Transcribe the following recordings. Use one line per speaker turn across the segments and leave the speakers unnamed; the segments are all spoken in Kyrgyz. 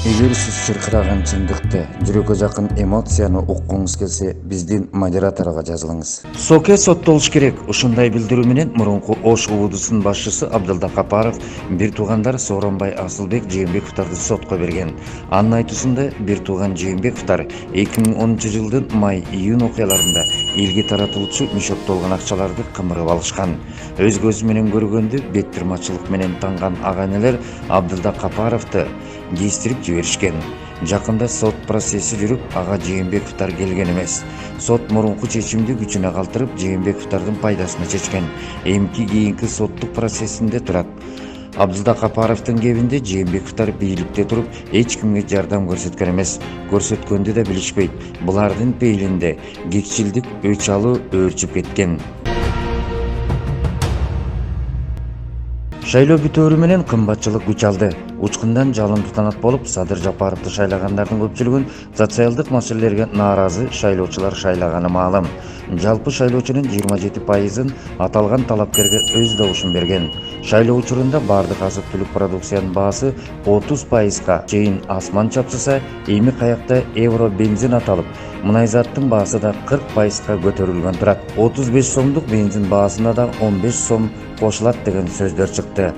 Эгер сиз чыркыраган чындыкты, жүрөккө жакын эмоцияны уккуңуз келсе, биздин модераторго жазылыңыз. Соке соттолуш керек. Ушундай билдирүү менен мурунку Ош УВДсынын башчысы Абдылда Капаров бир туугандар Сооронбай Асылбек Жээнбековдорду сотко берген. Анын айтуусунда бир тууган Жээнбековдор 2010-жылдын май-июнь окуяларында элге таратылуучу мишоттолгон акчаларды кымырып алышкан. Өз көзү менен көргөндө беттирмачылык менен танган ага энелер Абдылда Капаровду кейстирип жиберишкен. Жакында сот процесси жүрүп, ага Жээнбековдор келген эмес. Сот мурунку чечимди күчүнө калтырып, Жээнбековдордун пайдасына чечкен. Эмки кийинки соттук процессинде турат. Абдылда Капаровдун кебинде Жээнбековдор бийликте туруп, эч кимге жардам көрсөткөн эмес. Көрсөткөндү да билишпейт. Булардын пейлинде кекчилдик, өч алуу өөрчүп кеткен. Шайлоо бүтөөрү менен кымбатчылык күч алды. Учкундан жалын тутанат болуп, Садыр Жапаровду шайлагандардын көпчүлүгүн социалдык маселелерге нааразы шайлоочулар шайлаганы маалым. Жалпы шайлоочунун 27%-ын аталган талапкерге өз добушун берген. Шайлоо учурунда бардык азык-түлүк продукциянын баасы 30%га чейин асман чапсыса, эми каякта евро бензин аталып, мунай заттын баасы да 40%га көтөрүлгөн турат. 35 сомдук бензин баасына да 15 сом кошулат деген сөздөр чыкты.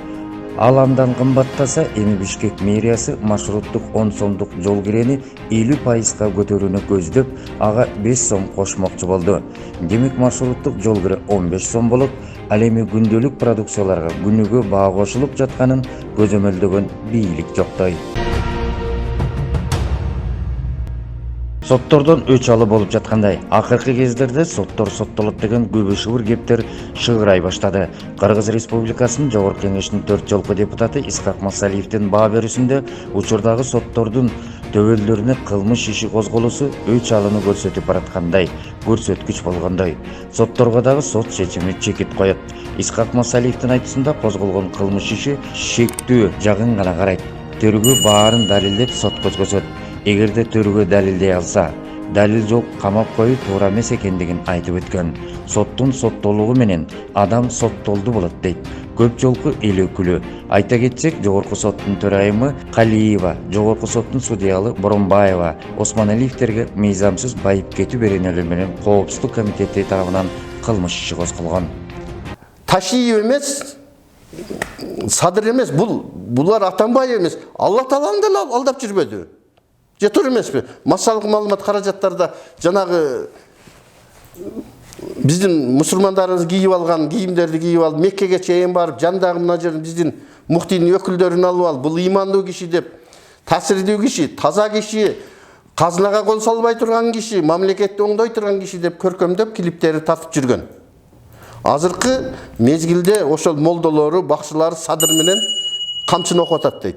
Ал андан кымбаттаса, эми Бишкек мэриясы маршруттук 10 сомдук жол кирени 50%га көтөрүүнү көздөп, ага 5 сом кошмокчу болду. Демек маршруттук жол кире 15 сом болот, ал эми күндөлүк продукцияларга күнүгө баа кошулуп жатканын көзөмөлдөгөн бийлик жоктой. Соттордон өч алуу болуп жаткандай. Акыркы кездерде соттор соттолот деген көбү-шыбыр кептер шыгырай баштады. Кыргыз Республикасынын Жогорку Кеңешинин 4 жолку депутаты Исхак Масалиевдин баа берүүсүндө учурдагы соттордун төбөлдөрүнө кылмыш иши козголуусу өч алууну көрсөтүп бараткандай, көрсөткүч болгондой. Сотторго дагы сот чечими чекит коет. Исхак Масалиевдин айтуусунда козголгон кылмыш иши шектүү жагын гана карайт. Төрүгө баарын далилдеп сот көзгөзөт. Эгерде төрүгө далилдей алса, далил жок камап коюу туура эмес экендигин айтып өткөн. Соттун соттолугу менен адам соттолду болот дейт. Көп жолку эл өкүлү. Айта кетсек, Жогорку соттун төрайымы Калиева, Жогорку соттун судьялы Боронбаева Осмоналиевдерге мыйзамсыз байып кетүү беренелери менен Коопсуздук комитети тарабынан кылмыш иши козголгон.
Ташиев эмес, Садыр эмес, булар Атамбаев эмес. Алла Тааланы деле алдап жүрбөдү. Жетер эмеспи? Массалык маалымат каражаттарда жанагы биздин мусулмандарыбыз кийип алган кийимдерди кийип алып, Меккеге чейин барып, жандагы мына жердин биздин муфтийдин өкүлдөрүн алып алып, бул ыймандуу киши деп, таасирдүү киши, таза киши, казынага кол салбай турган киши, мамлекетти оңдой турган киши деп көркөмдөп клиптери тартып жүргөн. Азыркы мезгилде ошол молдолору, бакчылары Садыр менен камчыны окуп атат дейт.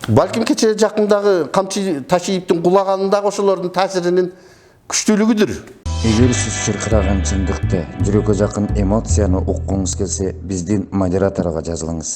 Балким кече жакындагы камчы Ташиевдин кулаганындагы ошолордун таасиринин күчтүүлүгүдүр.
Эгер сиз чыркыраган чындыкты, жүрөккө жакын эмоцияны уккуңуз келсе, биздин модераторго жазылыңыз.